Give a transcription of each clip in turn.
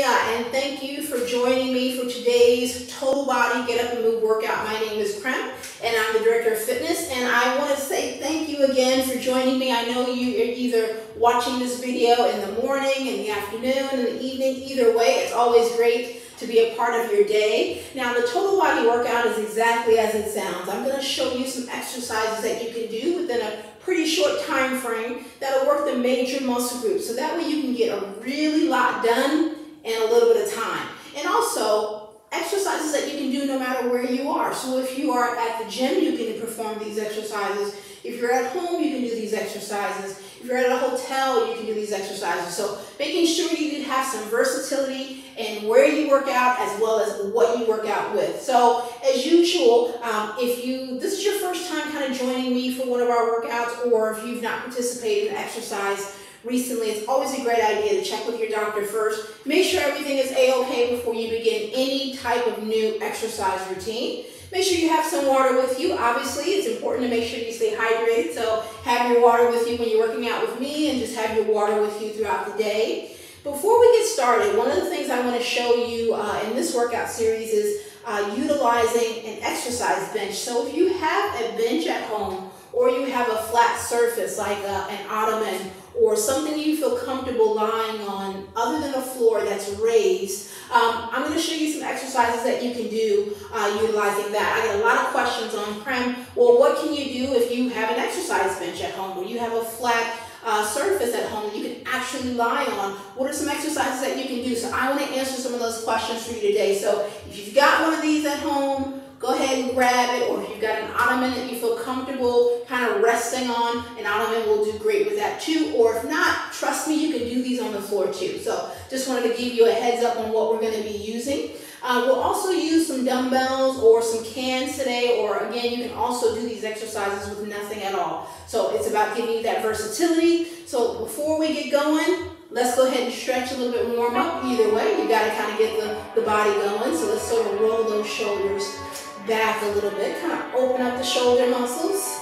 and thank you for joining me for today's Total Body Get Up and Move workout. My name is Crem, and I'm the Director of Fitness, and I want to say thank you again for joining me. I know you are either watching this video in the morning, in the afternoon, in the evening. Either way, it's always great to be a part of your day. Now, the Total Body workout is exactly as it sounds. I'm going to show you some exercises that you can do within a pretty short time frame that'll work the major muscle groups. So that way you can get a really lot done in a little bit of time. And also, exercises that you can do no matter where you are. So if you are at the gym, you can perform these exercises. If you're at home, you can do these exercises. If you're at a hotel, you can do these exercises. So making sure you have some versatility in where you work out as well as what you work out with. So as usual, if this is your first time kind of joining me for one of our workouts, or if you've not participated in exercise recently, it's always a great idea to check with your doctor first. Make sure everything is a-okay before you begin any type of new exercise routine. Make sure you have some water with you. Obviously, it's important to make sure you stay hydrated, so have your water with you when you're working out with me, and just have your water with you throughout the day. Before we get started, one of the things I want to show you in this workout series is utilizing an exercise bench. So if you have a bench at home, or you have a flat surface like an ottoman, or something you feel comfortable lying on other than a floor that's raised, I'm going to show you some exercises that you can do utilizing that. I get a lot of questions on Crem. Well, what can you do if you have an exercise bench at home, or you have a flat surface at home that you can actually lie on? What are some exercises that you can do? So I want to answer some of those questions for you today. So if you've got one of these at home, go ahead and grab it, or if you've got an ottoman that you feel comfortable kind of resting on, an ottoman will do great with that too. Or if not, trust me, you can do these on the floor too. So just wanted to give you a heads up on what we're going to be using. We'll also use some dumbbells or some cans today, or again, you can also do these exercises with nothing at all. So it's about giving you that versatility. So before we get going, let's go ahead and stretch a little bit and warm up. Either way, you got to kind of get the body going. So let's sort of roll those shoulders back a little bit, kind of open up the shoulder muscles.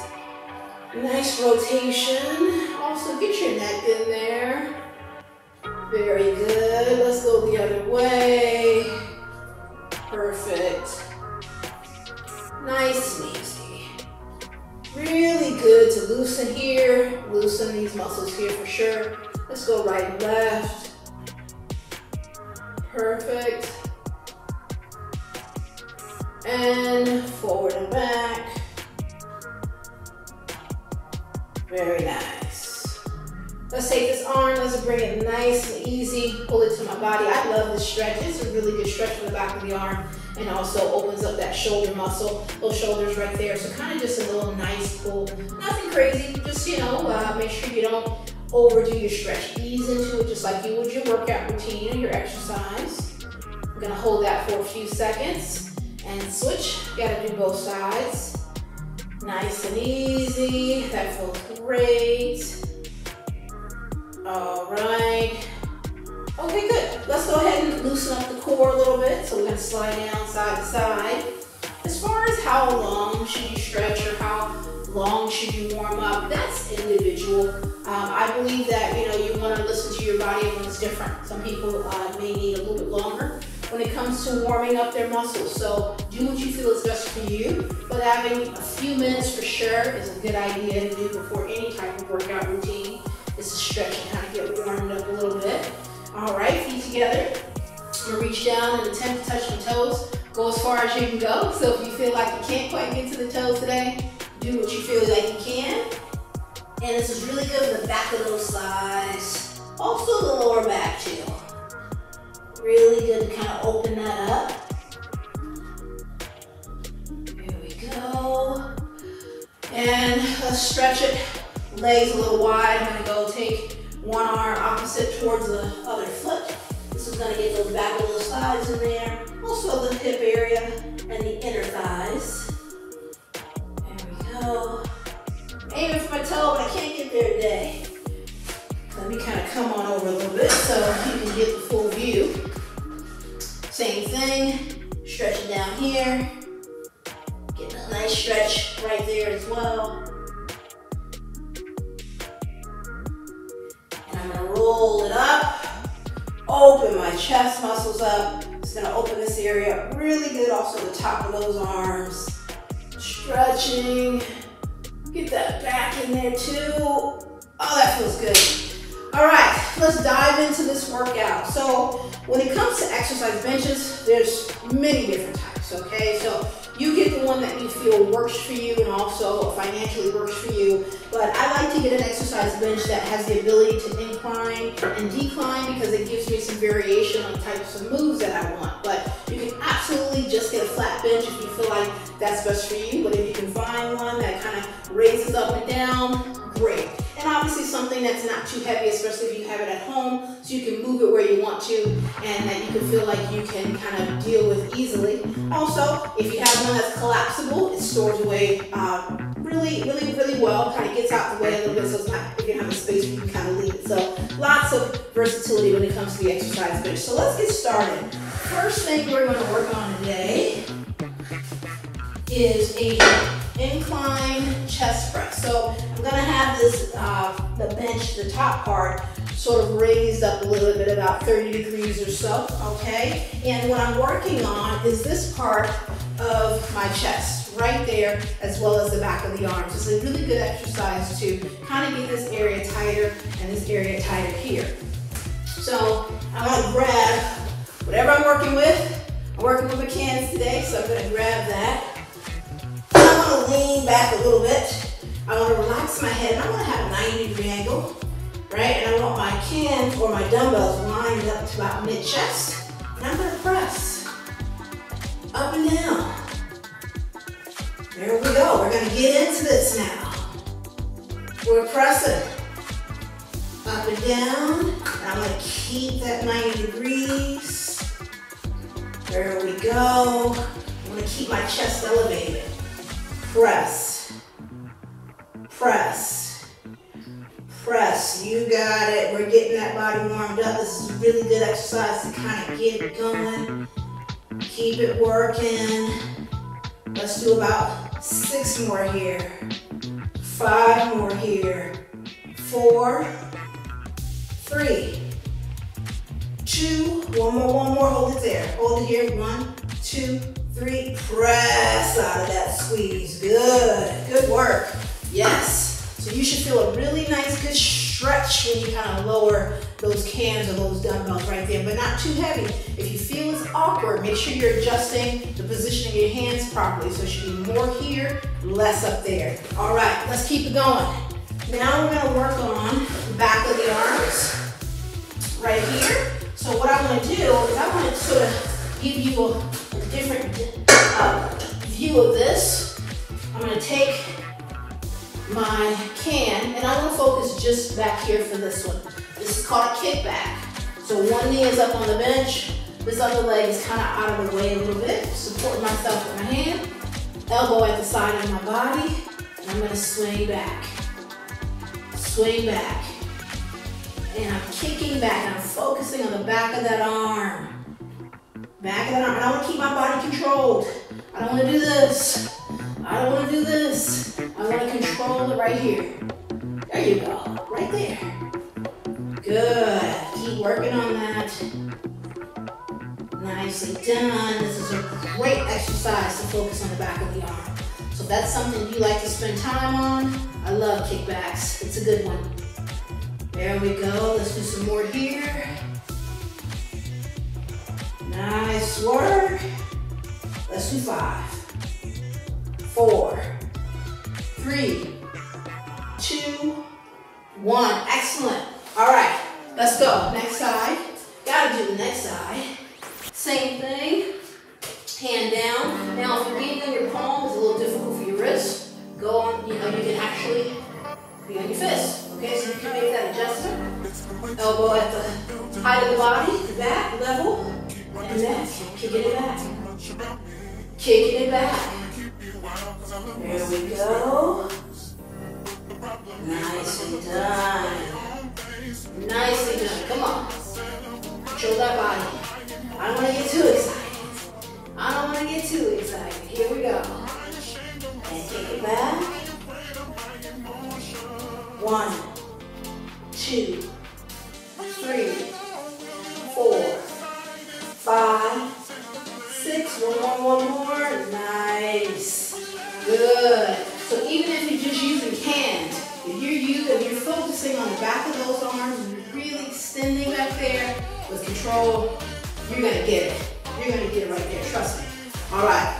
Nice rotation. Also get your neck in there. Very good. Let's go the other way. Perfect. Nice and easy. Really good to loosen here. Loosen these muscles here for sure. Let's go right and left. Perfect. And forward and back. Very nice. Let's take this arm, let's bring it nice and easy. Pull it to my body. I love this stretch. It's a really good stretch for the back of the arm, and also opens up that shoulder muscle, those shoulders right there. So kind of just a little nice pull. Nothing crazy, just, make sure you don't overdo your stretch. Ease into it just like you would your workout routine and your exercise. I'm gonna hold that for a few seconds. And switch, gotta do both sides. Nice and easy, that feels great. All right. Okay, good. Let's go ahead and loosen up the core a little bit. So we're gonna slide down side to side. As far as how long should you stretch or how long should you warm up, that's individual. I believe that, you wanna listen to your body, everyone's different. Some people may need a little bit longer when it comes to warming up their muscles. So do what you feel is best for you, but having a few minutes for sure is a good idea to do before any type of workout routine. Is to stretch and kind of get warmed up a little bit. All right, feet together. I'm gonna reach down and attempt to touch my toes. Go as far as you can go. So if you feel like you can't quite get to the toes today, do what you feel like you can. And this is really good for the back of those thighs. Also the lower back too. Really good to kind of open that up. Here we go. And let's stretch it. Legs a little wide. I'm gonna go take one arm opposite towards the other foot. This is gonna get those back of those thighs in there. Also the hip area and the inner thighs. There we go. I'm aiming for my toe, but I can't get there today. Let me kind of come on over a little bit so you can get the full view. Same thing, stretch it down here. Getting a nice stretch right there as well. And I'm gonna roll it up, open my chest muscles up. It's gonna open this area up really good. Also the top of those arms. Stretching. Get that back in there too. Oh, that feels good. All right, let's dive into this workout. So when it comes to exercise benches, there's many different types, okay? So you get the one that you feel works for you and also financially works for you. But I like to get an exercise bench that has the ability to incline and decline because it gives me some variation on the types of moves that I want. But you can absolutely just get a flat bench if you feel like that's best for you. But if you can find one that kind of raises up and down, great. And obviously something that's not too heavy, especially if you have it at home, so you can move it where you want to and that you can feel like you can kind of deal with easily. Also, if you have one that's collapsible, it stores away really well, kind of gets out the way a little bit, so it's not, if you have a space where you can kind of leave it. So lots of versatility when it comes to the exercise bench. So let's get started. First thing we're going to work on today is a incline chest press. So I'm going to have this, the bench, the top part, sort of raised up a little bit, about 30 degrees or so, okay? And what I'm working on is this part of my chest, right there, as well as the back of the arms. It's a really good exercise to kind of get this area tighter and this area tighter here. So I want to grab whatever I'm working with. I'm working with my cans today, so I'm going to grab that. I want to lean back a little bit. I want to relax my head, and I want to have a 90-degree angle, right? And I want my cans or my dumbbells lined up to about mid-chest, and I'm going to press up and down. There we go. We're going to get into this now. We're pressing up and down, and I'm going to keep that 90 degrees. There we go. I'm going to keep my chest elevated. Press, press, press. You got it. We're getting that body warmed up. This is a really good exercise to kind of get it going. Keep it working. Let's do about 6 more here. 5 more here. 4, 3, 2, one more. Hold it there. Hold it here. 1, 2, 3, press out of that squeeze. Good work. Yes. So you should feel a really nice, good stretch when you kind of lower those cans or those dumbbells right there, but not too heavy. If you feel it's awkward, make sure you're adjusting the position of your hands properly. So it should be more here, less up there. All right, let's keep it going. Now we're going to work on the back of the arms right here. So what I want to do is I want to sort of give you a different view of this. I'm going to take my can and I'm going to focus just back here for this one. This is called a kickback. So one knee is up on the bench. This other leg is kind of out of the way a little bit. Supporting myself with my hand. Elbow at the side of my body. And I'm going to swing back. Swing back. And I'm kicking back and I'm focusing on the back of that arm. Back of that arm. And I want to keep my body controlled. I don't want to do this. I don't want to do this. I want to control it right here. There you go. Right there. Good. Keep working on that. Nicely done. This is a great exercise to focus on the back of the arm. So if that's something you like to spend time on, I love kickbacks. It's a good one. There we go. Let's do some more here. Nice work. Let's do 5, 4, 3, 2, 1. Excellent. All right, let's go. Next side. Gotta do the next side. Same thing. Hand down. Now, if you're being on your palm, it's a little difficult for your wrist. Go on, you can actually be on your fist. Okay, so you can make that adjustment. Elbow at the height of the body, the back, level, and back. Kicking it back. Kicking it back. There we go. Nicely done. Nicely done. Come on. Control that body. I don't want to get too excited. I don't want to get too excited. Here we go. And kick it back. 1, 2, 3, 4, Good. So even if you're just using hands, if you're focusing on the back of those arms and you're really extending back there with control, you're gonna get it. You're gonna get it right there, trust me. All right.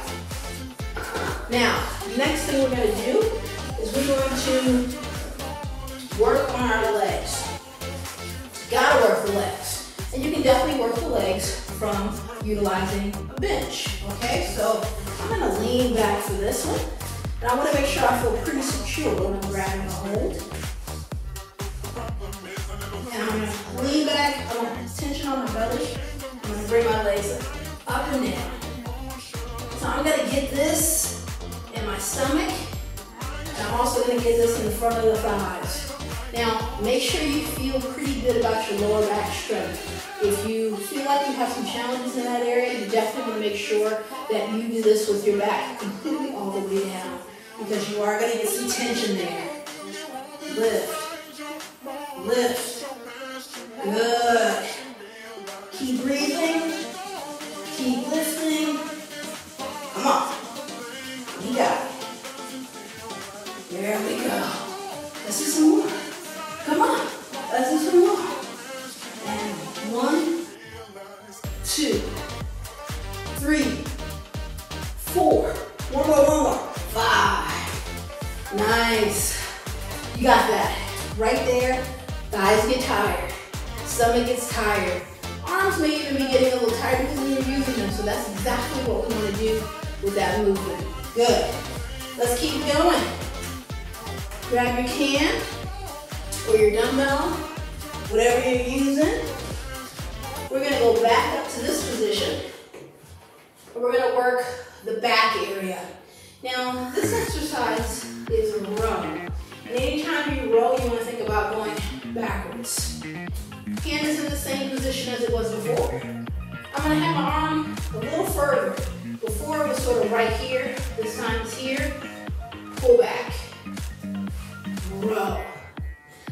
Now, next thing we're gonna do is we're going to work on our legs. Gotta work the legs. And you can definitely work the legs from utilizing a bench, okay? So I'm gonna lean back for this one. And I wanna make sure I feel pretty secure when I'm grabbing a hold. And I'm gonna lean back, I want tension on my belly. I'm gonna bring my legs up and down. So I'm gonna get this in my stomach, and I'm also gonna get this in the front of the thighs. Now, make sure you feel pretty good about your lower back strength. If you feel like you have some challenges in that area, you definitely want to make sure that you do this with your back completely all the way down, because you are going to get some tension there. Lift. Lift. Good. Keep breathing. Keep lifting. Come on. You got it. There we go. Let's do some more. Come on. Let's do some more. And 1, 2, 3, 4. One more. 5. Nice. You got that. Right there. Thighs get tired. Stomach gets tired. Arms may even be getting a little tired because you're using them. So that's exactly what we want to do with that movement. Good. Let's keep going. Grab your can or your dumbbell, whatever you're using. We're going to go back up to this position. And we're going to work the back area. Now, this exercise is a row. And anytime you row, you want to think about going backwards. Hand is in the same position as it was before. I'm going to have my arm a little further. Before it was sort of right here. This time it's here. Pull back. Row.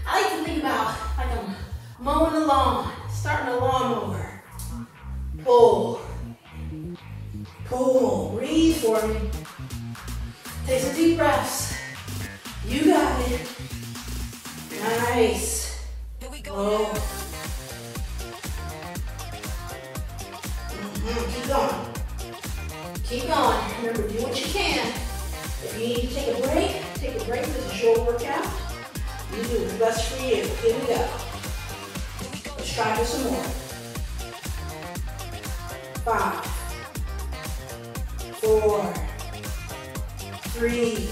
I like to think about like I'm mowing the lawn, starting a lawnmower. Pull. Pull. Breathe for me. Take some deep breaths. You got it. Nice. Pull. Keep going. Keep going. Remember, do what you can. If you need to take a break, take a break. This is your workout. You do the best for you. Here we go. Let's try this some more. 5, 4, 3,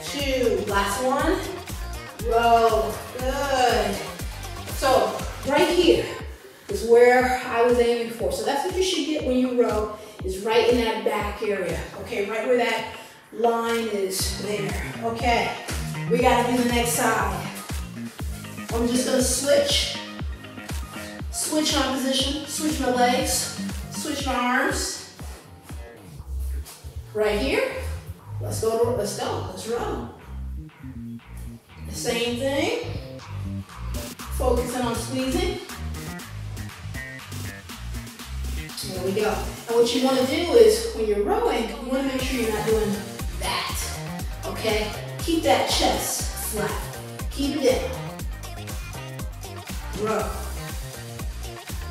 2. Last one. Row. Good. So right here is where I was aiming for. So that's what you should get when you row, is right in that back area. Okay, right where that line is there. Okay, we gotta do the next side. I'm just gonna switch my position, switch my legs, switch my arms. Right here, let's go, let's row. The same thing, focusing on squeezing. There we go. And what you want to do is, when you're rowing, you want to make sure you're not doing that. Okay? Keep that chest flat. Keep it down. Row.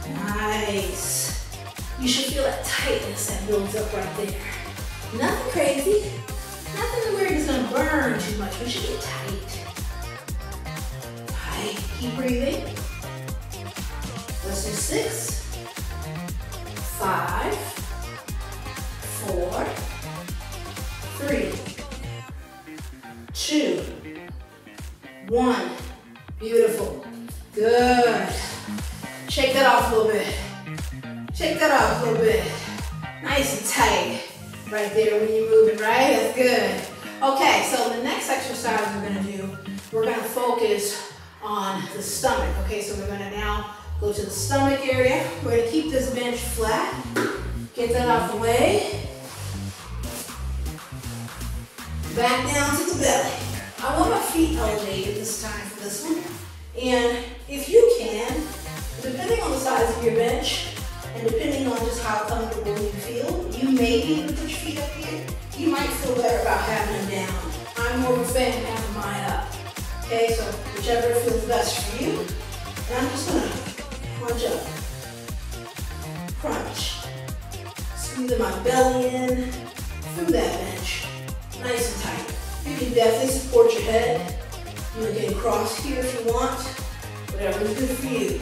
Nice. You should feel that tightness that builds up right there. Nothing crazy. Nothing where it's going to burn too much, but you get tight. Tight. Keep breathing. Let's do 6. 5, 4, 3, 2, 1. Beautiful. Good. Shake that off a little bit. Shake that off a little bit. Nice and tight. Right there when you're moving, right? That's good. Okay, so the next exercise we're going to do, we're going to focus on the stomach. Okay, so we're going to now go to the stomach area. We're going to keep this bench flat. Get that out the way. Back down to the belly. I want my feet elevated this time for this one. And if you can, depending on the size of your bench, and depending on just how comfortable you feel, you may be able to put your feet up here. You might feel better I'm just gonna crunch up. Crunch. Squeezing my belly in through that bench. Nice and tight. You can definitely support your head. You can cross here if you want. Whatever is good for you.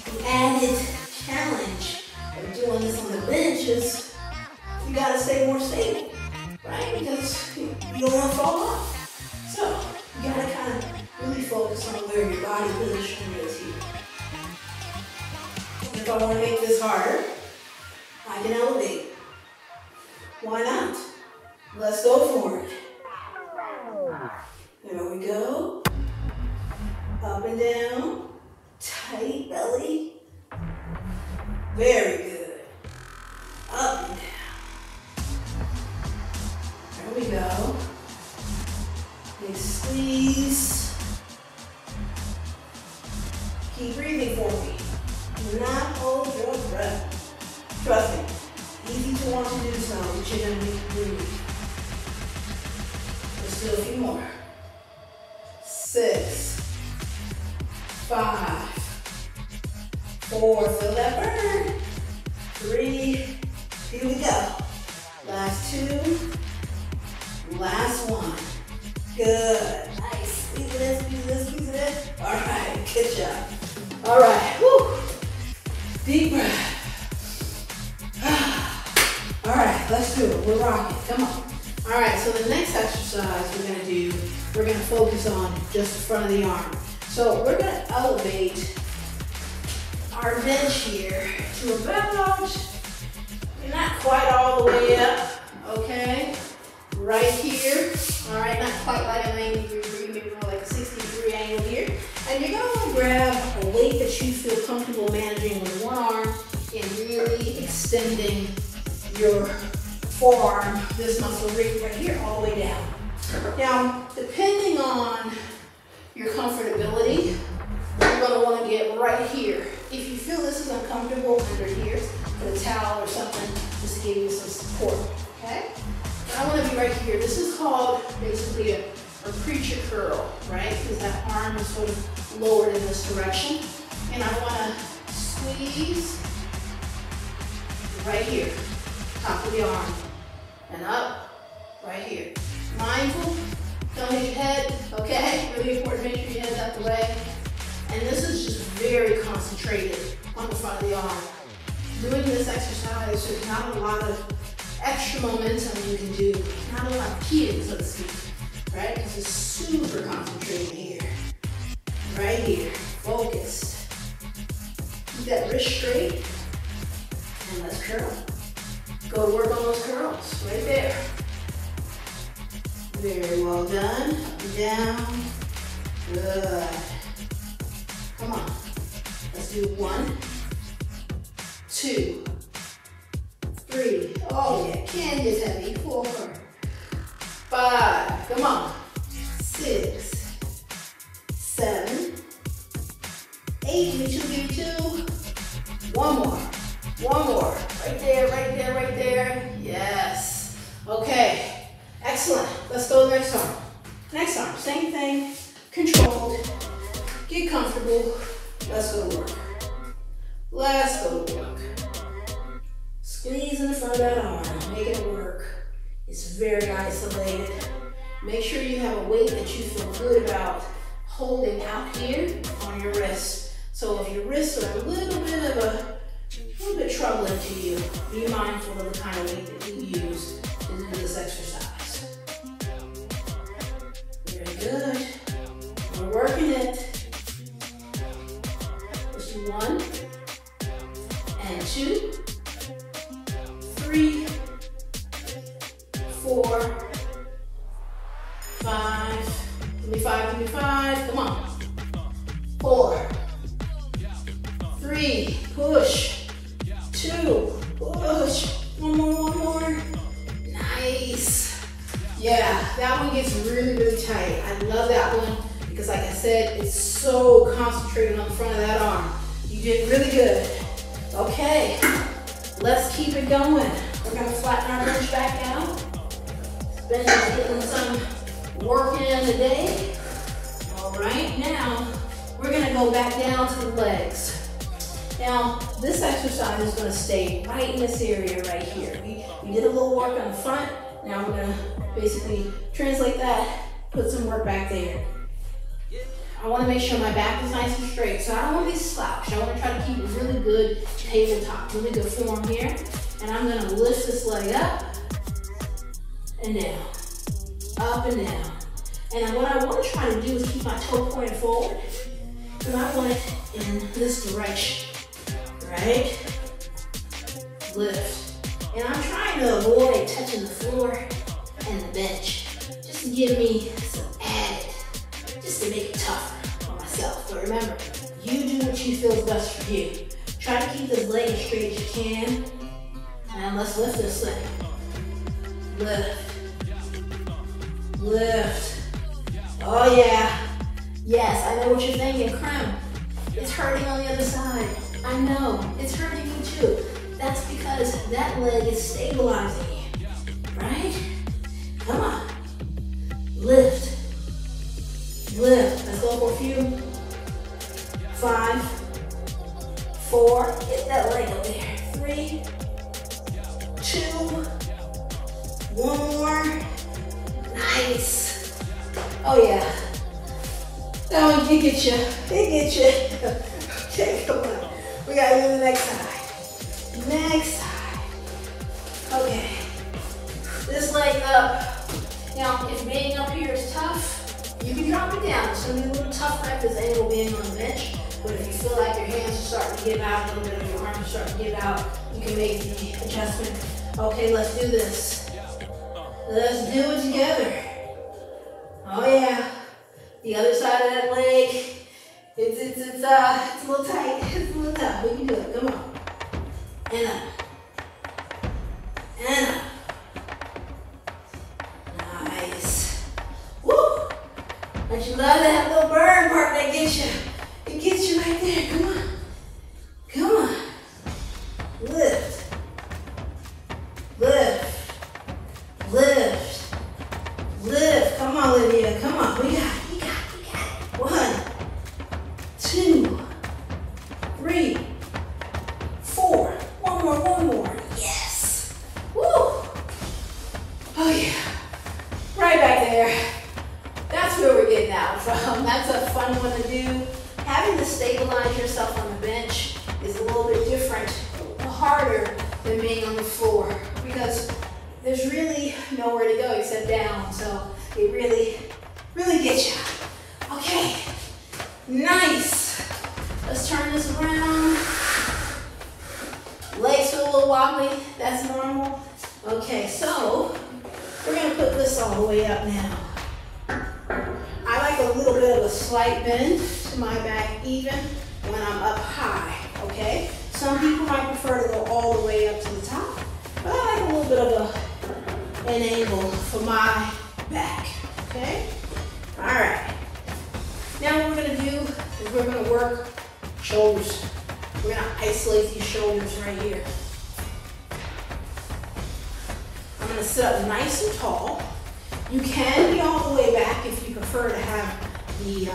The added challenge of doing this on the bench is you gotta stay more stable, right? Because you don't want to fall off. So you gotta kind of really focus on where your body position is here. If I want to make this harder, I can elevate. Why not? Let's go for it. There we go. Up and down. Tight belly. Very good. Up and down. There we go. Big squeeze. Keep breathing for me. Do not hold your breath. Trust me. Easy to want to do so, but you're going to need to breathe. Let's do a few more. 6, 5, 4, feel that burn. 3, here we go. Last 2, last 1. Good, nice. Squeeze it in, squeeze it in, squeeze it in. All right, good job. All right, whew. Deep breath. All right, let's do it. We're rocking. Come on. All right, so the next exercise we're gonna do, we're gonna focus on just the front of the arm. So we're gonna elevate our bench here to about, not quite all the way up, okay? Right here, all right, not quite like an 90 degree, maybe more like a 60 degree angle here. And you're gonna wanna grab a weight that you feel comfortable managing with one arm and really extending your forearm, this muscle right here, all the way down. Now, depending on your comfortability, you're going to want to get right here. If you feel this is uncomfortable, under here, put a towel or something just to give you some support, okay? But I want to be right here. This is called basically a preacher curl, right? Because that arm is sort of lowered in this direction. And I want to squeeze right here, top of the arm, and up, right here. Mindful, don't hit your head, okay? Really important, make sure your head's out the way. And this is just very concentrated on the front of the arm. Doing this exercise, there's not a lot of extra momentum you can do, not a lot of keying, so to speak, right? Because it's super concentrated here, right here, focused. Keep that wrist straight, and let's curl. Go to work on those curls, right there. Very well done, up and down, good. Come on, let's do 1, 2, 3, oh yeah, can get heavy, 4, 5, come on, 6, 7, 8, give me 2, 1 more, right there, right there, right there, yes. Okay, excellent, let's go to the next arm. Next arm, same thing, controlled, get comfortable, let's go to work. Let's go to work. Squeeze in the front of that arm, make it work. It's very isolated. Make sure you have a weight that you feel good about holding out here on your wrist. So if your wrists are a little bit troubling to you, be mindful of the kind of weight that you use to do this exercise. Very good. We're working it. Let's do 1 and 2, 3, 4, 5. Give me 5. Come on. 4, 3. Push. 2. Push. One more. Nice. Yeah, that one gets really, really tight. I love that one because, like I said, it's so concentrated on the front of that arm. You did really good. Okay, let's keep it going. We're gonna flatten our bench back out. Bench is getting some work in today. All right, now we're gonna go back down to the legs. Now, this exercise is gonna stay right in this area right here. We did a little work on the front. Now I'm gonna basically translate that, put some work back there. I wanna make sure my back is nice and straight, so I don't wanna be slouched. I wanna try to keep a really good tabletop, really good form here. And I'm gonna lift this leg up and down, up and down. And what I wanna try to do is keep my toe pointed forward, and I want it in this direction, right? Lift. And I'm trying to avoid touching the floor and the bench, just to give me some added, just to make it tougher for myself. But remember, you do what you feel is best for you. Try to keep this leg as straight as you can. And let's lift this leg. Lift. Lift. Oh yeah. Yes, I know what you're thinking, Crem. It's hurting on the other side. I know, it's hurting me too. That's because that leg is stabilizing you, right? Come on. Lift. Lift. Let's go for a few. 5, 4. Get that leg up there. 3, 2. 1 more. Nice. Oh yeah. That one can get you. It gets you. Okay, come on. We gotta do the next side. Next side. Okay. This leg up. Now, if being up here is tough, you can drop it down. It's gonna be a little tougher at this angle being on the bench. But if you feel like your hands are starting to give out, a little bit of your arms are starting to give out, you can make the adjustment. Okay, let's do this. Let's do it together. Oh yeah. The other side of that leg. It's a little tight. It's a little tough. We can do it. Come on. And up. And up. Nice. Woo! Don't you love that little burn part that gets you? It gets you right there. Come on. Come on. Lift. Lift. Lift. Lift. Come on, Olivia. Come on. We got it. You got it. You got it. 1, 2, 3, 4. One more. Yes. Woo. Oh yeah. Right back there. That's where we're getting out from. That's a fun one to do. Having to stabilize yourself on the bench is a little bit different, harder than being on the floor because there's really nowhere to go except down. So it really gets you. Okay. Nice. Let's turn this around. Legs feel a little wobbly, that's normal. Okay, so we're gonna put this all the way up now. I like a little bit of a slight bend to my back even when I'm up high, okay? Some people might prefer to go all the way up to the top, but I like a little bit of an angle for my back, okay? All right. Now what we're gonna do is we're gonna work shoulders. We're gonna isolate these shoulders right here. I'm gonna sit up nice and tall. You can be all the way back if you prefer to have the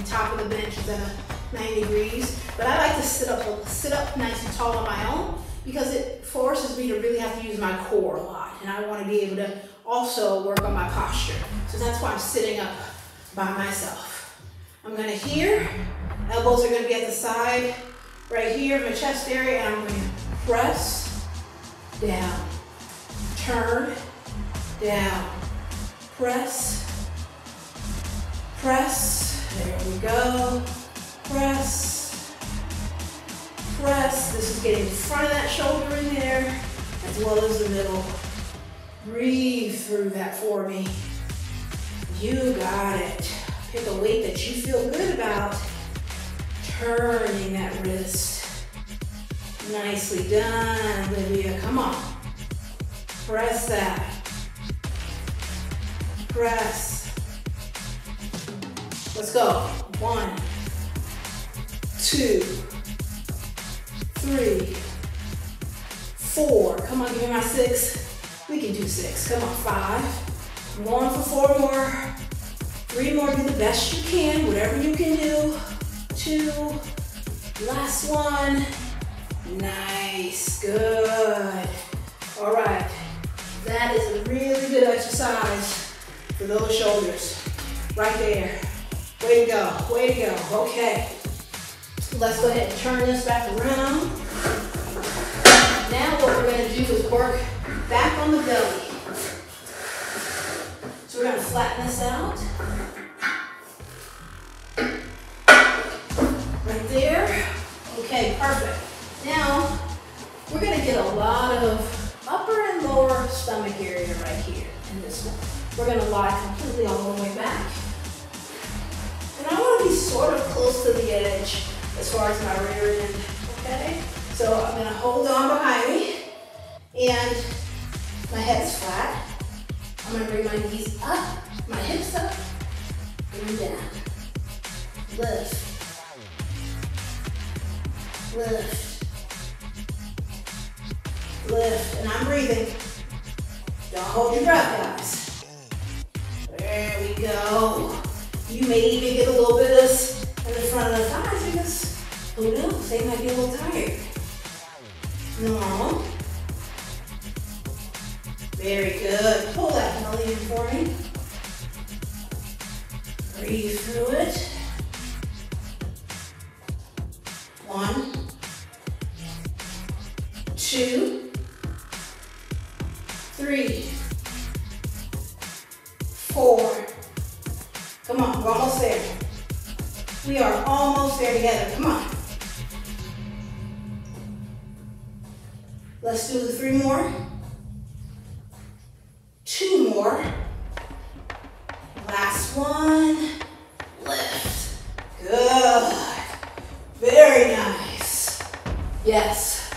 top of the bench is at 90 degrees. But I like to sit up nice and tall on my own because it forces me to really have to use my core a lot. And I wanna be able to also work on my posture. So that's why I'm sitting up by myself. I'm gonna here, elbows are gonna be at the side, right here in my chest area, and I'm going to press, down, turn, down, press, press, there we go, press, press. This is getting the front of that shoulder in there, as well as the middle. Breathe through that for me. You got it. Pick a weight that you feel good about. Turning that wrist. Nicely done, Olivia. Come on. Press that. Press. Let's go. 1, 2, 3, 4. Come on, give me my 6. We can do 6. Come on, 5. I'm going for 4 more. 3 more. Do the best you can, whatever you can do. 2. Last one. Nice, good. All right, that is a really good exercise for those shoulders. Right there. Way to go, way to go. Okay, let's go ahead and turn this back around. Now what we're gonna do is work back on the belly. So we're gonna flatten this out. Right there. Okay, perfect. Now, we're gonna get a lot of upper and lower stomach area right here in this one. We're gonna lie completely all the way back. And I wanna be sort of close to the edge as far as my rear end, okay? So I'm gonna hold on behind me and my head's flat. I'm gonna bring my knees up, my hips up, and down. Lift. Lift. Lift. And I'm breathing. Don't hold your breath, guys. There we go. You may even get a little bit of this in the front of the thighs because who knows, they might be a little tired. Normal. Very good. Pull that belly in for me. Breathe through it. 1, 2, 3, 4. Come on, we're almost there. We are almost there together. Come on. Let's do the 3 more. 2 more. Last one. Lift. Good. Very nice. Yes.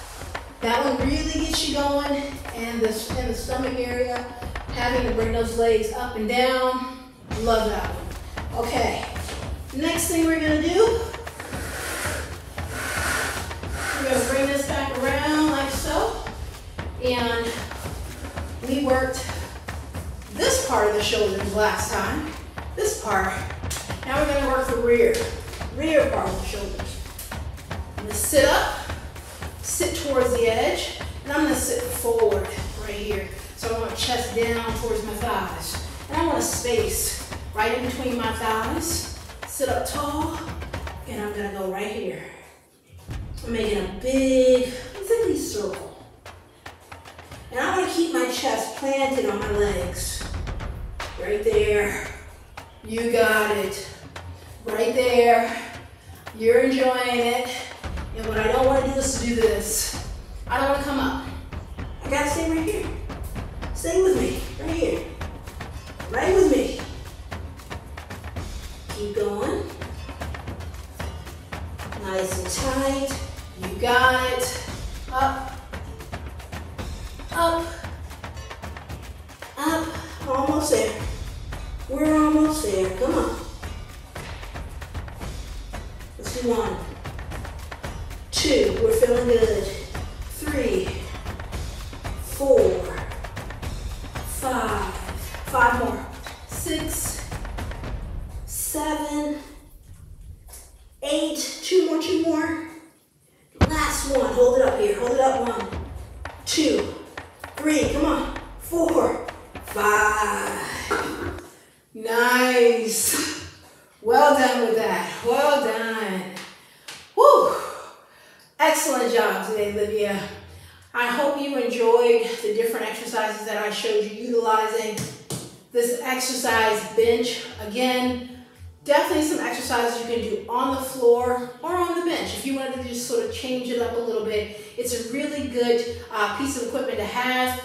That one really gets you going in the stomach area. Having to bring those legs up and down. Love that one. Okay. Next thing we're going to do, we're going to bring this back around like so. And we worked this part of the shoulders last time. This part. Now we're going to work the rear part of the shoulders. I'm going to sit up, sit towards the edge, and I'm going to sit forward right here. So I want chest down towards my thighs. And I want a space right in between my thighs. Sit up tall, and I'm going to go right here. I'm making a big, basically circle. And I want to keep my chest planted on my legs. Right there. You got it. Right there. You're enjoying it. And what I don't want to do is to do this. I don't want to come up. I got to stay right here. Stay with me. Right here. Right with me. Keep going. Nice and tight. You got it. Up. Up. Up. Almost there. We're almost there. Come on. Let's do 1, 2. We're feeling good. 3, 4, 5. 5 more. 6, 7, 8. 2 more. 2 more. Last one. Hold it up here. Hold it up. 1, 2, 3. Come on. 4, 5. Nice. Well done with that. Well done. Woo. Excellent job today, Livia. I hope you enjoyed the different exercises that I showed you utilizing this exercise bench. Again, definitely some exercises you can do on the floor or on the bench. If you wanted to just sort of change it up a little bit, it's a really good piece of equipment to have.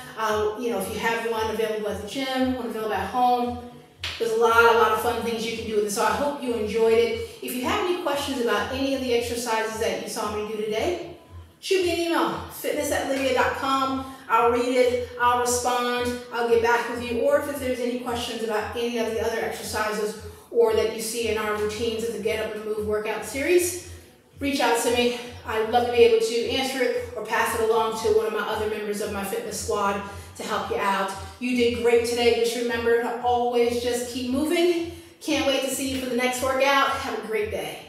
You know, if you have one available at the gym, one available at home, there's a lot of fun things you can do with it. So I hope you enjoyed it. If you have any questions about any of the exercises that you saw me do today, shoot me an email, fitness@livia.com. I'll read it, I'll respond, I'll get back with you. Or if there's any questions about any of the other exercises or that you see in our routines of the Get Up and Move workout series, reach out to me. I'd love to be able to answer it or pass it along to one of my other members of my fitness squad to help you out. You did great today. Just remember to always just keep moving. Can't wait to see you for the next workout. Have a great day.